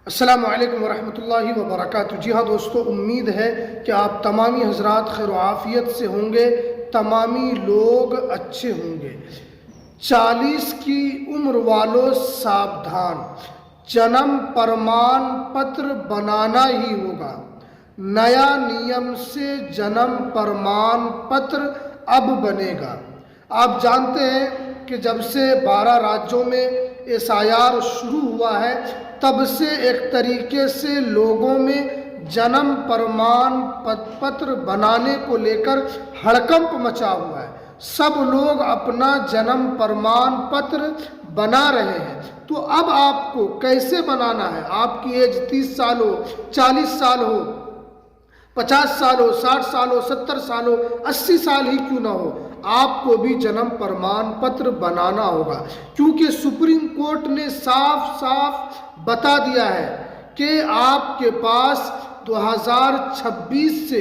अस्सलामु अलैकुम वरहमतुल्लाहि वबरकातुहू। जी हाँ दोस्तों, उम्मीद है कि आप तमामी हजरात खैर आफ़ियत से होंगे, तमामी लोग अच्छे होंगे। 40 की उम्र वालों सावधान, जन्म प्रमाण पत्र बनाना ही होगा। नया नियम से जन्म प्रमाण पत्र अब बनेगा। आप जानते हैं कि जब से 12 राज्यों में SIR शुरू हुआ है, तब से एक तरीके से लोगों में जन्म प्रमाण पत्र बनाने को लेकर हड़कंप मचा हुआ है। सब लोग अपना जन्म प्रमाण पत्र बना रहे हैं। तो अब आपको कैसे बनाना है? आपकी एज 30 साल हो, 40 साल हो, 50 साल हो, 60 साल हो, 70 साल हो, 80 साल ही क्यों ना हो, आपको भी जन्म प्रमाण पत्र बनाना होगा। क्योंकि सुप्रीम कोर्ट ने साफ साफ बता दिया है कि आपके पास 2026 से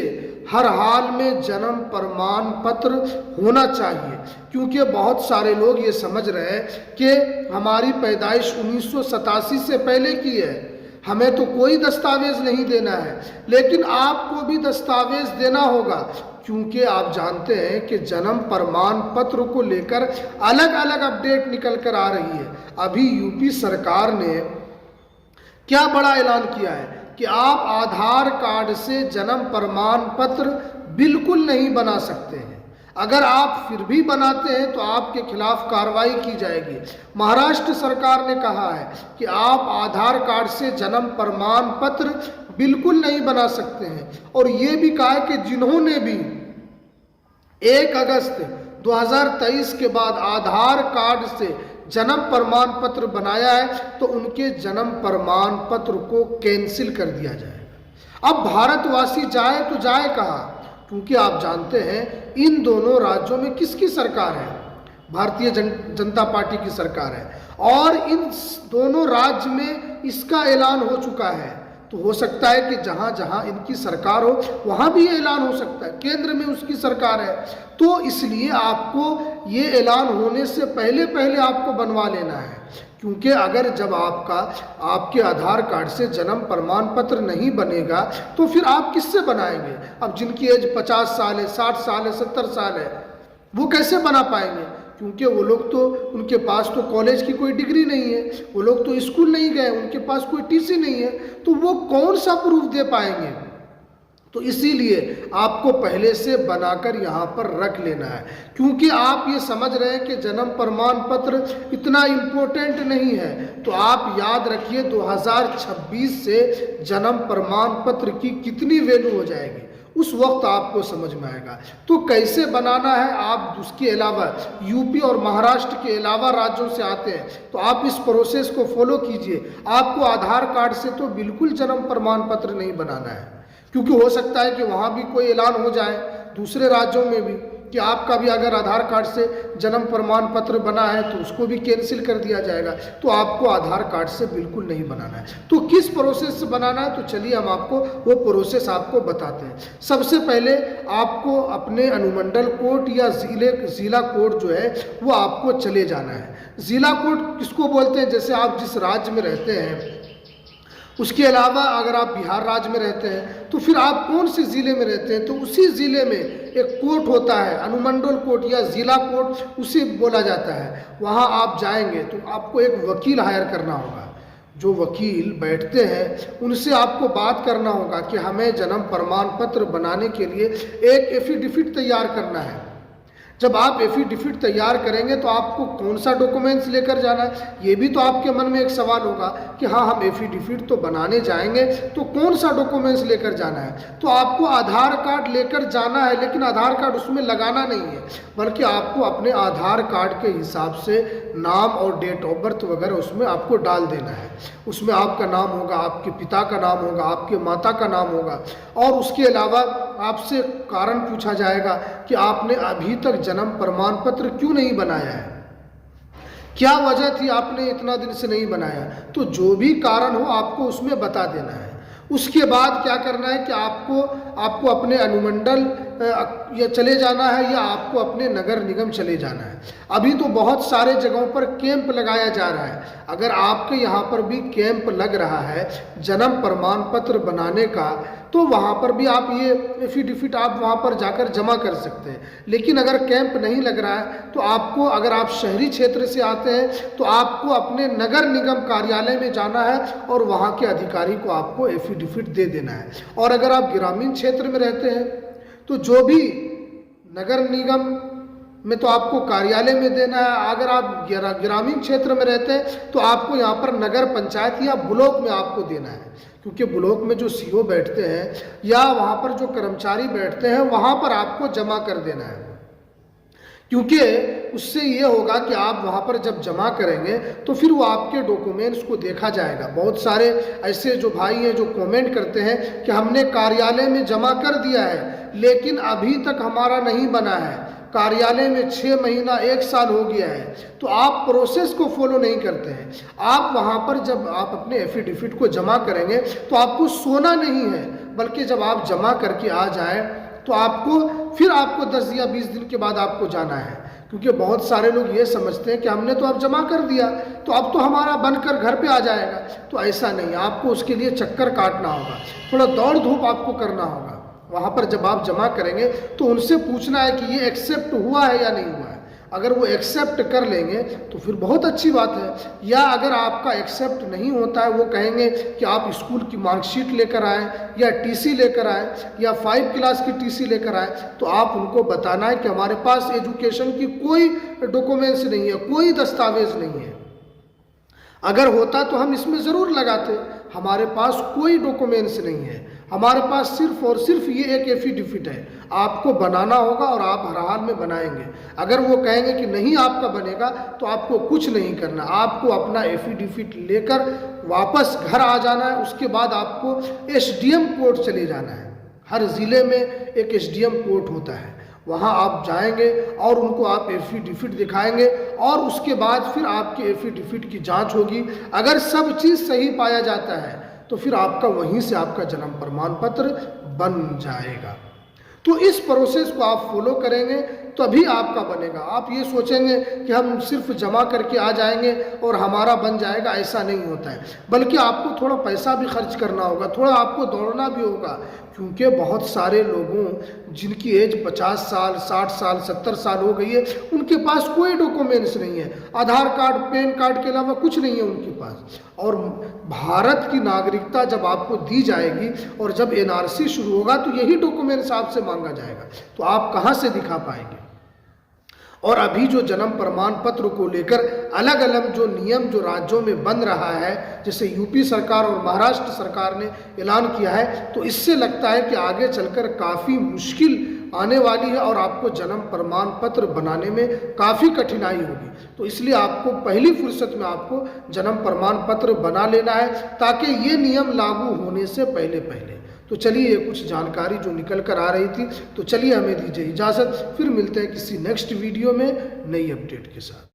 हर हाल में जन्म प्रमाण पत्र होना चाहिए। क्योंकि बहुत सारे लोग ये समझ रहे हैं कि हमारी पैदाइश 1987 से पहले की है, हमें तो कोई दस्तावेज नहीं देना है। लेकिन आपको भी दस्तावेज देना होगा, क्योंकि आप जानते हैं कि जन्म प्रमाण पत्र को लेकर अलग अलग अपडेट निकल कर आ रही है। अभी यूपी सरकार ने क्या बड़ा ऐलान किया है कि आप आधार कार्ड से जन्म प्रमाण पत्र बिल्कुल नहीं बना सकते हैं। अगर आप फिर भी बनाते हैं तो आपके खिलाफ कार्रवाई की जाएगी। महाराष्ट्र सरकार ने कहा है कि आप आधार कार्ड से जन्म प्रमाण पत्र बिल्कुल नहीं बना सकते हैं। और ये भी कहा है कि जिन्होंने भी 1 अगस्त 2023 के बाद आधार कार्ड से जन्म प्रमाण पत्र बनाया है तो उनके जन्म प्रमाण पत्र को कैंसिल कर दिया जाएगा। अब भारतवासी जाए तो जाए कहाँ? क्योंकि आप जानते हैं इन दोनों राज्यों में किसकी सरकार है? भारतीय जनता पार्टी की सरकार है। और इन दोनों राज्य में इसका ऐलान हो चुका है। तो हो सकता है कि जहां जहां इनकी सरकार हो वहां भी ये ऐलान हो सकता है। केंद्र में उसकी सरकार है, तो इसलिए आपको ये ऐलान होने से पहले पहले आपको बनवा लेना है। क्योंकि अगर जब आपके आधार कार्ड से जन्म प्रमाण पत्र नहीं बनेगा तो फिर आप किससे बनाएंगे? अब जिनकी एज 50 साल है, 60 साल है, 70 साल है, वो कैसे बना पाएंगे? क्योंकि वो लोग तो, उनके पास तो कॉलेज की कोई डिग्री नहीं है, वो लोग तो स्कूल नहीं गए, उनके पास कोई TC नहीं है, तो वो कौन सा प्रूफ दे पाएंगे? तो इसीलिए आपको पहले से बनाकर यहाँ पर रख लेना है। क्योंकि आप ये समझ रहे हैं कि जन्म प्रमाण पत्र इतना इम्पोर्टेंट नहीं है, तो आप याद रखिए 2026 से जन्म प्रमाण पत्र की कितनी वैल्यू हो जाएगी, उस वक्त आपको समझ में आएगा। तो कैसे बनाना है, आप उसके अलावा यूपी और महाराष्ट्र के अलावा राज्यों से आते हैं तो आप इस प्रोसेस को फॉलो कीजिए। आपको आधार कार्ड से तो बिल्कुल जन्म प्रमाण पत्र नहीं बनाना है, क्योंकि हो सकता है कि वहाँ भी कोई ऐलान हो जाए दूसरे राज्यों में भी कि आपका भी अगर आधार कार्ड से जन्म प्रमाण पत्र बना है तो उसको भी कैंसिल कर दिया जाएगा। तो आपको आधार कार्ड से बिल्कुल नहीं बनाना है। तो किस प्रोसेस से बनाना है, तो चलिए हम आपको वो प्रोसेस आपको बताते हैं। सबसे पहले आपको अपने अनुमंडल कोर्ट या जिला कोर्ट जो है वो आपको चले जाना है। जिला कोर्ट किसको बोलते हैं? जैसे आप जिस राज्य में रहते हैं, उसके अलावा अगर आप बिहार राज्य में रहते हैं तो फिर आप कौन से ज़िले में रहते हैं, तो उसी ज़िले में एक कोर्ट होता है, अनुमंडल कोर्ट या ज़िला कोर्ट उसे बोला जाता है। वहाँ आप जाएंगे तो आपको एक वकील हायर करना होगा। जो वकील बैठते हैं उनसे आपको बात करना होगा कि हमें जन्म प्रमाण पत्र बनाने के लिए एक एफिडेविट तैयार करना है। जब आप एफिडेविट तैयार करेंगे तो आपको कौन सा डॉक्यूमेंट्स लेकर जाना है, ये भी तो आपके मन में एक सवाल होगा कि हाँ, हम एफिडेविट तो बनाने जाएंगे तो कौन सा डॉक्यूमेंट्स लेकर जाना है? तो आपको आधार कार्ड लेकर जाना है, लेकिन आधार कार्ड उसमें लगाना नहीं है, बल्कि आपको अपने आधार कार्ड के हिसाब से नाम और डेट ऑफ बर्थ वगैरह उसमें आपको डाल देना है। उसमें आपका नाम होगा, आपके पिता का नाम होगा, आपके माता का नाम होगा, और उसके अलावा आपसे कारण पूछा जाएगा कि आपने अभी तक जन्म प्रमाण पत्र क्यों नहीं बनाया है, क्या वजह थी आपने इतना दिन से नहीं बनाया। तो जो भी कारण हो आपको उसमें बता देना है। उसके बाद क्या करना है कि आपको अपने अनुमंडल या चले जाना है या आपको अपने नगर निगम चले जाना है। अभी तो बहुत सारे जगहों पर कैंप लगाया जा रहा है। अगर आपके यहाँ पर भी कैंप लग रहा है जन्म प्रमाण पत्र बनाने का, तो वहाँ पर भी आप ये एफिडेविट आप वहाँ पर जाकर जमा कर सकते हैं। लेकिन अगर कैंप नहीं लग रहा है तो आपको, अगर आप शहरी क्षेत्र से आते हैं तो आपको अपने नगर निगम कार्यालय में जाना है और वहाँ के अधिकारी को आपको एफिडेविट दे देना है। और अगर आप ग्रामीण क्षेत्र में रहते हैं तो जो भी नगर निगम में तो आपको कार्यालय में देना है। अगर आप ग्रामीण क्षेत्र में रहते हैं तो आपको यहाँ पर नगर पंचायत या ब्लॉक में आपको देना है, क्योंकि ब्लॉक में जो सीओ बैठते हैं या वहाँ पर जो कर्मचारी बैठते हैं वहाँ पर आपको जमा कर देना है। क्योंकि उससे ये होगा कि आप वहाँ पर जब जमा करेंगे तो फिर वो आपके डॉक्यूमेंट्स को देखा जाएगा। बहुत सारे ऐसे जो भाई हैं जो कमेंट करते हैं कि हमने कार्यालय में जमा कर दिया है लेकिन अभी तक हमारा नहीं बना है, कार्यालय में 6 महीना 1 साल हो गया है, तो आप प्रोसेस को फॉलो नहीं करते हैं। आप वहाँ पर जब आप अपने एफिडेविट को जमा करेंगे तो आपको सोना नहीं है, बल्कि जब आप जमा करके आ जाए तो आपको 10 या 20 दिन के बाद आपको जाना है। क्योंकि बहुत सारे लोग ये समझते हैं कि हमने तो अब जमा कर दिया तो अब तो हमारा बनकर घर पे आ जाएगा। तो ऐसा नहीं, आपको उसके लिए चक्कर काटना होगा, थोड़ा दौड़ धूप आपको करना होगा। वहाँ पर जब आप जमा करेंगे तो उनसे पूछना है कि ये एक्सेप्ट हुआ है या नहीं हुआ है। अगर वो एक्सेप्ट कर लेंगे तो फिर बहुत अच्छी बात है, या अगर आपका एक्सेप्ट नहीं होता है, वो कहेंगे कि आप स्कूल की मार्कशीट लेकर आएँ या टीसी लेकर आएँ या 5 क्लास की टीसी लेकर आएँ, तो आप उनको बताना है कि हमारे पास एजुकेशन की कोई डॉक्यूमेंट्स नहीं है, कोई दस्तावेज नहीं है। अगर होता तो हम इसमें ज़रूर लगाते, हमारे पास कोई डॉक्यूमेंट्स नहीं है, हमारे पास सिर्फ और सिर्फ ये एक एफिडेविट है। आपको बनाना होगा और आप हर हाल में बनाएंगे। अगर वो कहेंगे कि नहीं आपका बनेगा तो आपको कुछ नहीं करना, आपको अपना एफिडेविट लेकर वापस घर आ जाना है। उसके बाद आपको एसडीएम कोर्ट चले जाना है। हर ज़िले में एक एसडीएम कोर्ट होता है, वहाँ आप जाएंगे और उनको आप एफिडेविट दिखाएंगे और उसके बाद फिर आपके एफिडेविट की जांच होगी। अगर सब चीज़ सही पाया जाता है तो फिर आपका वहीं से आपका जन्म प्रमाण पत्र बन जाएगा। तो इस प्रोसेस को आप फॉलो करेंगे तभी आपका बनेगा। आप ये सोचेंगे कि हम सिर्फ जमा करके आ जाएंगे और हमारा बन जाएगा, ऐसा नहीं होता है। बल्कि आपको थोड़ा पैसा भी खर्च करना होगा, थोड़ा आपको दौड़ना भी होगा, क्योंकि बहुत सारे लोगों जिनकी एज 50 साल 60 साल 70 साल हो गई है उनके पास कोई डॉक्यूमेंट्स नहीं है, आधार कार्ड पैन कार्ड के अलावा कुछ नहीं है उनके पास। और भारत की नागरिकता जब आपको दी जाएगी और जब एनआरसी शुरू होगा तो यही डॉक्यूमेंट्स आपसे मांगा जाएगा, तो आप कहाँ से दिखा पाएंगे। और अभी जो जन्म प्रमाण पत्र को लेकर अलग अलग जो नियम जो राज्यों में बन रहा है, जैसे यूपी सरकार और महाराष्ट्र सरकार ने ऐलान किया है, तो इससे लगता है कि आगे चलकर काफ़ी मुश्किल आने वाली है और आपको जन्म प्रमाण पत्र बनाने में काफ़ी कठिनाई होगी। तो इसलिए आपको पहली फुर्सत में आपको जन्म प्रमाण पत्र बना लेना है ताकि ये नियम लागू होने से पहले। तो चलिए ये कुछ जानकारी जो निकल कर आ रही थी, तो चलिए हमें दीजिए इजाज़त, फिर मिलते हैं किसी नेक्स्ट वीडियो में नई अपडेट के साथ।